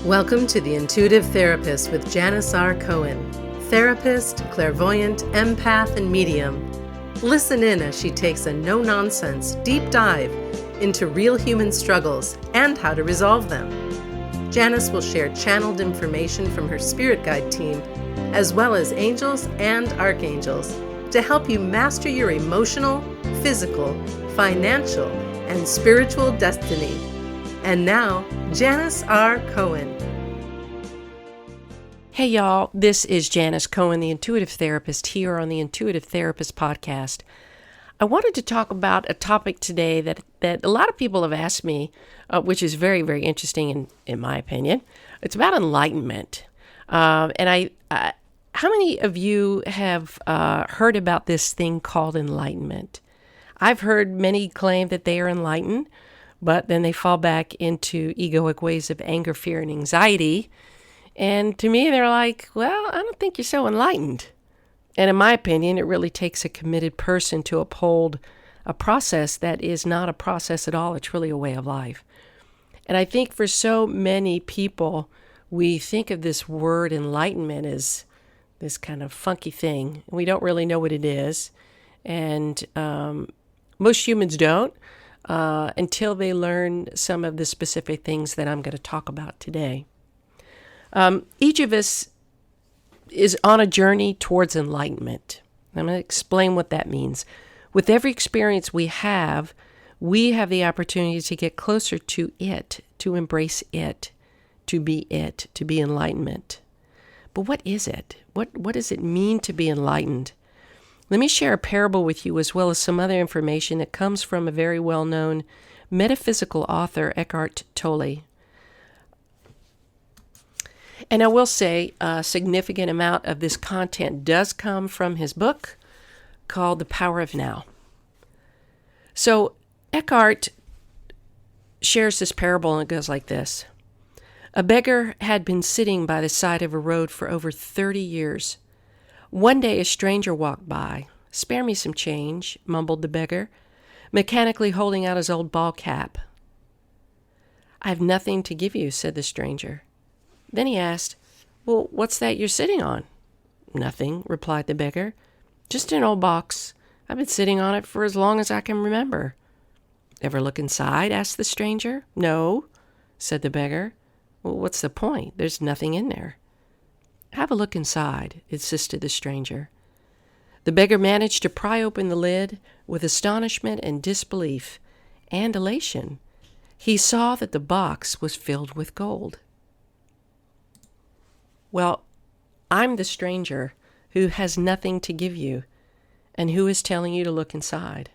Welcome to The Intuitive Therapist with Janis R. Cohen, therapist, clairvoyant, empath, and medium. Listen in as she takes a no-nonsense, deep dive into real human struggles and how to resolve them. Janis will share channeled information from her spirit guide team, as well as angels and archangels, to help you master your emotional, physical, financial, and spiritual destiny. And now, Janis R. Cohen. Hey y'all, this is Janis Cohen, the Intuitive Therapist, here on the Intuitive Therapist podcast. I wanted to talk about a topic today that a lot of people have asked me, which is very, very interesting in my opinion. It's about enlightenment. How many of you have heard about this thing called enlightenment? I've heard many claim that they are enlightened, but then they fall back into egoic ways of anger, fear, and anxiety. And to me, they're like, well, I don't think you're so enlightened. And in my opinion, it really takes a committed person to uphold a process that is not a process at all. It's really a way of life. And I think for so many people, we think of this word enlightenment as this kind of funky thing. We don't really know what it is. And most humans don't. Until they learn some of the specific things that I'm going to talk about today. Each of us is on a journey towards enlightenment. I'm going to explain what that means. With every experience we have the opportunity to get closer to it, to embrace it, to be enlightenment. But what is it? What does it mean to be enlightened? Let me share a parable with you, as well as some other information that comes from a very well-known metaphysical author, Eckart Tolle. And I will say a significant amount of this content does come from his book called The Power of Now. So Eckart shares this parable, and it goes like this. A beggar had been sitting by the side of a road for over 30 years. One day a stranger walked by. "Spare me some change," mumbled the beggar, mechanically holding out his old ball cap. "I have nothing to give you," said the stranger. Then he asked, "Well, what's that you're sitting on?" "Nothing," replied the beggar. "Just an old box. I've been sitting on it for as long as I can remember." "Ever look inside?" asked the stranger. "No," said the beggar. "Well, what's the point? There's nothing in there." "Have a look inside," insisted the stranger. The beggar managed to pry open the lid with astonishment and disbelief and elation. He saw that the box was filled with gold. Well, I'm the stranger who has nothing to give you and who is telling you to look inside.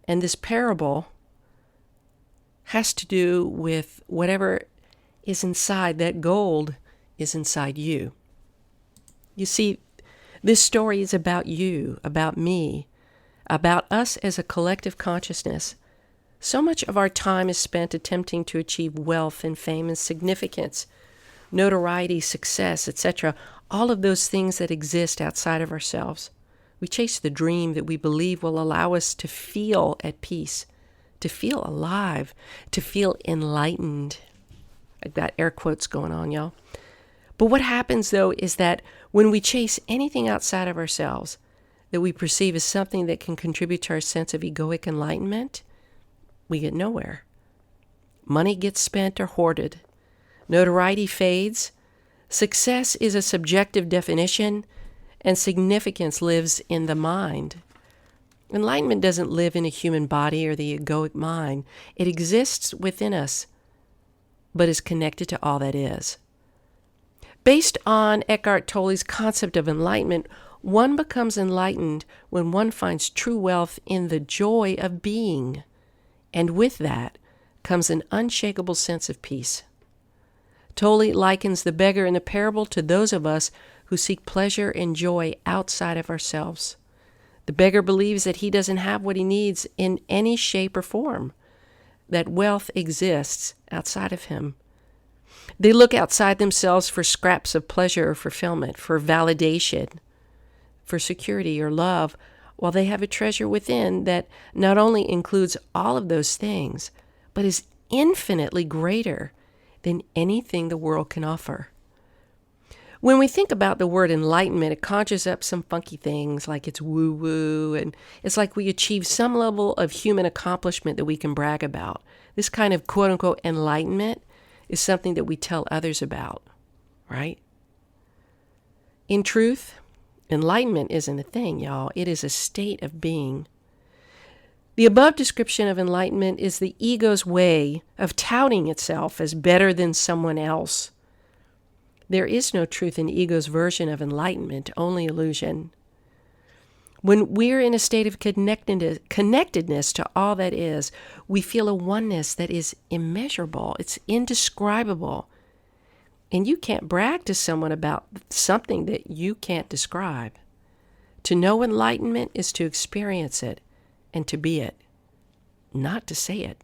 And this parable has to do with whatever is inside. That gold is inside you. You see, this story is about you, about me, about us as a collective consciousness. So much of our time is spent attempting to achieve wealth and fame and significance, notoriety, success, etc., all of those things that exist outside of ourselves. We chase the dream that we believe will allow us to feel at peace, to feel alive, to feel enlightened. I've got air quotes going on, y'all. But what happens, though, is that when we chase anything outside of ourselves that we perceive as something that can contribute to our sense of egoic enlightenment, we get nowhere. Money gets spent or hoarded. Notoriety fades. Success is a subjective definition, and significance lives in the mind. Enlightenment doesn't live in a human body or the egoic mind. It exists within us, but is connected to all that is. Based on Eckart Tolle's concept of enlightenment, one becomes enlightened when one finds true wealth in the joy of being, and with that comes an unshakable sense of peace. Tolle likens the beggar in the parable to those of us who seek pleasure and joy outside of ourselves. The beggar believes that he doesn't have what he needs in any shape or form, that wealth exists outside of him. They look outside themselves for scraps of pleasure or fulfillment, for validation, for security or love, while they have a treasure within that not only includes all of those things, but is infinitely greater than anything the world can offer. When we think about the word enlightenment, it conjures up some funky things like it's woo-woo, and it's like we achieve some level of human accomplishment that we can brag about. This kind of quote-unquote enlightenment is something that we tell others about, right? In truth, enlightenment isn't a thing, y'all. It is a state of being. The above description of enlightenment is the ego's way of touting itself as better than someone else. There is no truth in ego's version of enlightenment, only illusion. When we're in a state of connectedness to all that is, we feel a oneness that is immeasurable. It's indescribable. And you can't brag to someone about something that you can't describe. To know enlightenment is to experience it and to be it, not to say it.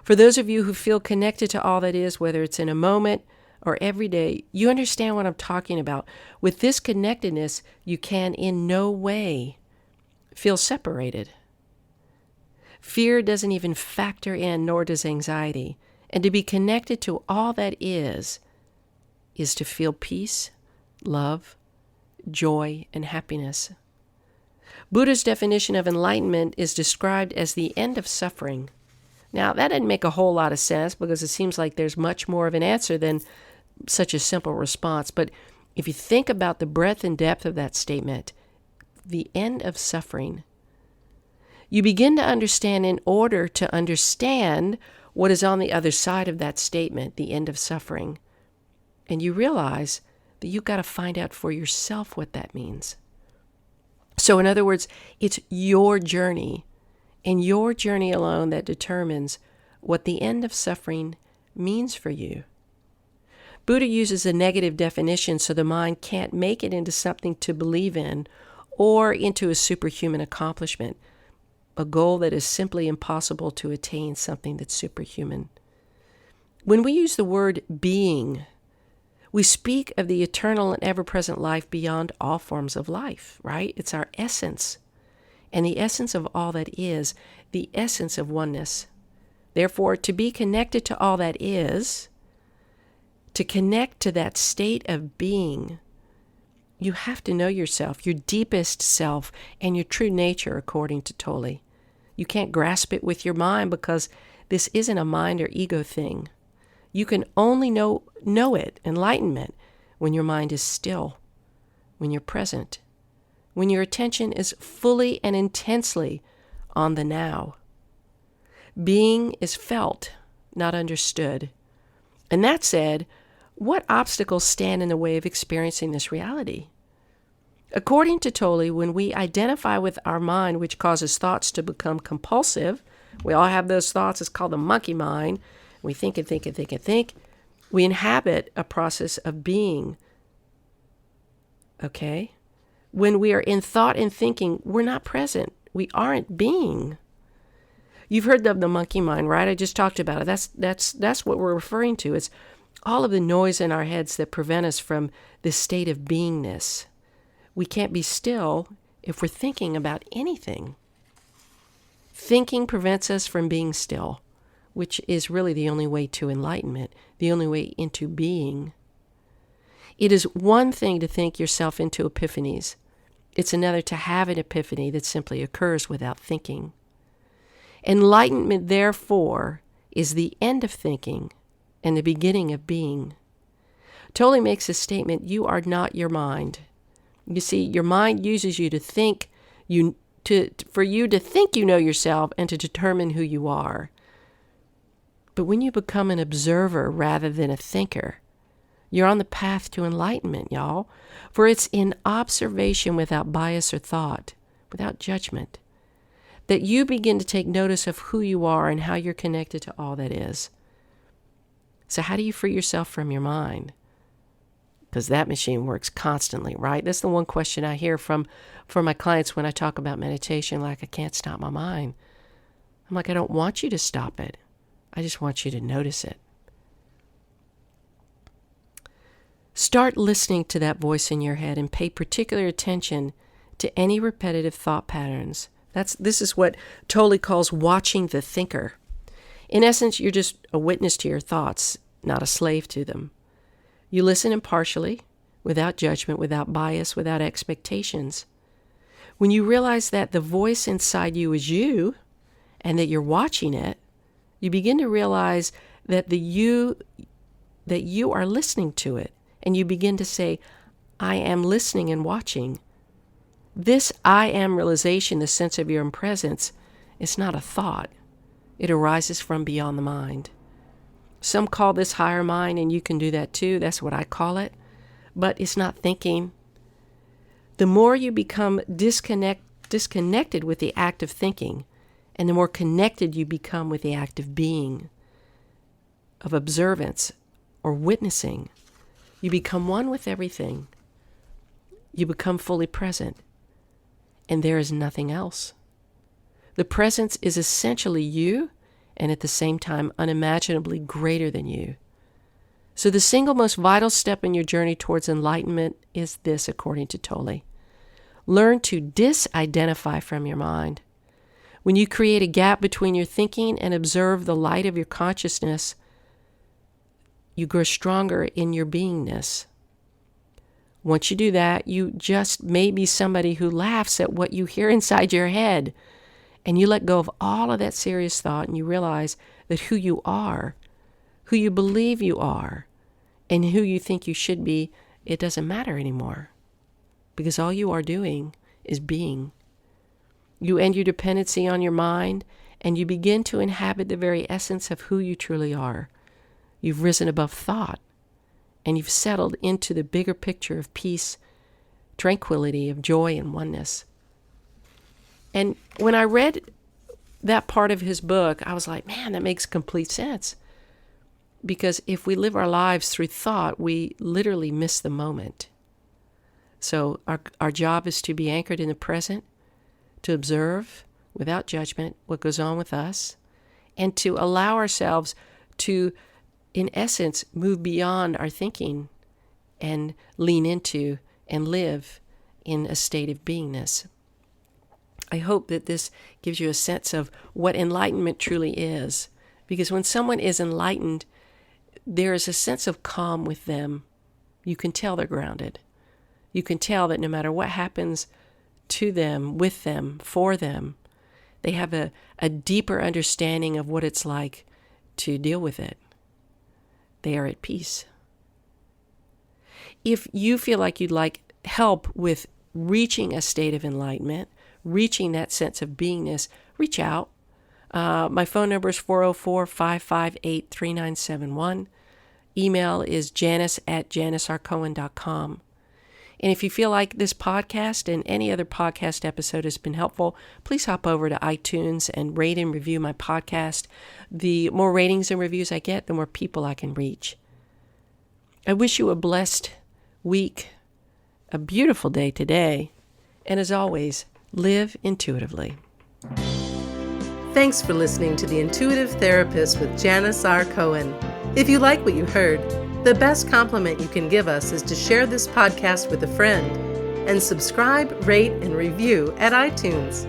For those of you who feel connected to all that is, whether it's in a moment or every day, you understand what I'm talking about. With this connectedness, you can in no way feel separated. Fear doesn't even factor in, nor does anxiety. And to be connected to all that is to feel peace, love, joy, and happiness. Buddha's definition of enlightenment is described as the end of suffering. Now, that doesn't make a whole lot of sense because it seems like there's much more of an answer than such a simple response. But if you think about the breadth and depth of that statement, the end of suffering, you begin to understand in order to understand what is on the other side of that statement, the end of suffering. And you realize that you've got to find out for yourself what that means. So in other words, it's your journey and your journey alone that determines what the end of suffering means for you. Buddha uses a negative definition so the mind can't make it into something to believe in or into a superhuman accomplishment, a goal that is simply impossible to attain, something that's superhuman. When we use the word being, we speak of the eternal and ever-present life beyond all forms of life, right? It's our essence, and the essence of all that is, the essence of oneness. Therefore, to be connected to all that is, to connect to that state of being, you have to know yourself, your deepest self, and your true nature, according to Tolle. You can't grasp it with your mind because this isn't a mind or ego thing. You can only know it, enlightenment, when your mind is still, when you're present, when your attention is fully and intensely on the now. Being is felt, not understood. And that said, what obstacles stand in the way of experiencing this reality? According to Tolle, when we identify with our mind, which causes thoughts to become compulsive, we all have those thoughts, it's called the monkey mind. We think and think and think and think. We inhabit a process of being. Okay? When we are in thought and thinking, we're not present. We aren't being. You've heard of the monkey mind, right? I just talked about it. That's what we're referring to. It's all of the noise in our heads that prevent us from this state of beingness. We can't be still if we're thinking about anything. Thinking prevents us from being still, which is really the only way to enlightenment, the only way into being. It is one thing to think yourself into epiphanies. It's another to have an epiphany that simply occurs without thinking. Enlightenment, therefore, is the end of thinking and the beginning of being. Tolle makes a statement, you are not your mind. You see, your mind uses you to think, for you to think you know yourself and to determine who you are. But when you become an observer rather than a thinker, you're on the path to enlightenment, y'all. For it's in observation without bias or thought, without judgment, that you begin to take notice of who you are and how you're connected to all that is. So how do you free yourself from your mind? Because that machine works constantly, right? That's the one question I hear from my clients when I talk about meditation, like, I can't stop my mind. I'm like, I don't want you to stop it. I just want you to notice it. Start listening to that voice in your head and pay particular attention to any repetitive thought patterns. This is what Tolle calls watching the thinker. In essence, you're just a witness to your thoughts, not a slave to them. You listen impartially, without judgment, without bias, without expectations. When you realize that the voice inside you is you and that you're watching it, you begin to realize that you are listening to it. And you begin to say, I am listening and watching. This I am realization, the sense of your own presence, is not a thought. It arises from beyond the mind. Some call this higher mind, and you can do that too. That's what I call it. But it's not thinking. The more you become disconnected with the act of thinking, and the more connected you become with the act of being, of observance, or witnessing, you become one with everything. You become fully present, and there is nothing else. The presence is essentially you, and at the same time unimaginably greater than you. So the single most vital step in your journey towards enlightenment is this, according to Tolle. Learn to disidentify from your mind. When you create a gap between your thinking and observe the light of your consciousness, you grow stronger in your beingness. Once you do that, you just may be somebody who laughs at what you hear inside your head. And you let go of all of that serious thought, and you realize that who you are, who you believe you are, and who you think you should be, it doesn't matter anymore. Because all you are doing is being. You end your dependency on your mind, and you begin to inhabit the very essence of who you truly are. You've risen above thought, and you've settled into the bigger picture of peace, tranquility, of joy and oneness. And when I read that part of his book, I was like, man, that makes complete sense. Because if we live our lives through thought, we literally miss the moment. So our job is to be anchored in the present, to observe without judgment what goes on with us, and to allow ourselves to, in essence, move beyond our thinking and lean into and live in a state of beingness. I hope that this gives you a sense of what enlightenment truly is. Because when someone is enlightened, there is a sense of calm with them. You can tell they're grounded. You can tell that no matter what happens to them, with them, for them, they have a deeper understanding of what it's like to deal with it. They are at peace. If you feel like you'd like help with reaching a state of enlightenment, reaching that sense of beingness, reach out. My phone number is 404-558-3971. Email is janis@janisrcohen.com. And if you feel like this podcast and any other podcast episode has been helpful, please hop over to iTunes and rate and review my podcast. The more ratings and reviews I get, the more people I can reach. I wish you a blessed week, a beautiful day today, and as always, live intuitively. Thanks for listening to The Intuitive Therapist with Janis R. Cohen. If you like what you heard, the best compliment you can give us is to share this podcast with a friend and subscribe, rate, and review at iTunes.